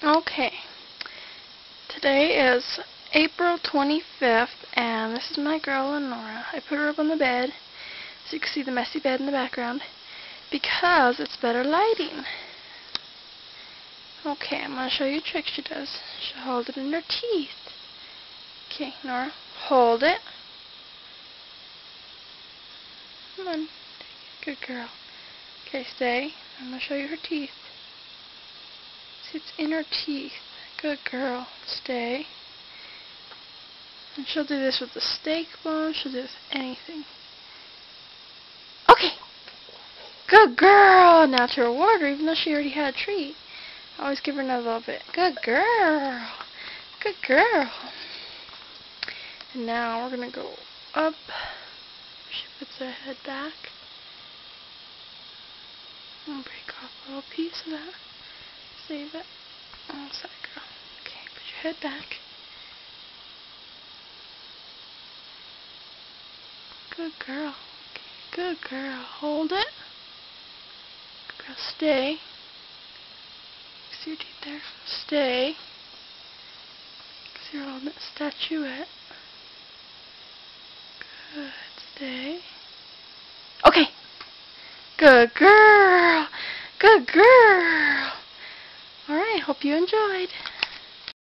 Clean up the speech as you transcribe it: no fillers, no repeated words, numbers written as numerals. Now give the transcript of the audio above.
Okay, today is April 25th, and this is my girl Lenora. I put her up on the bed, so you can see the messy bed in the background, because it's better lighting. Okay, I'm going to show you a trick she does. She'll hold it in her teeth. Okay, Nora, hold it. Come on, good girl. Okay, stay. I'm going to show you her teeth. See, it's in her teeth. Good girl. Stay. And she'll do this with the steak bone. She'll do this with anything. Okay. Good girl. Now to reward her, even though she already had a treat, I always give her another little bit. Good girl. Good girl. And now we're going to go up. She puts her head back. I'm going to break off a little piece of that. Save it. Oh, sorry, girl. Okay, put your head back. Good girl. Okay, good girl. Hold it. Good girl. Stay. See your teeth there? Stay. See your little statuette. Good. Stay. Okay. Good girl. Good girl. Alright, hope you enjoyed.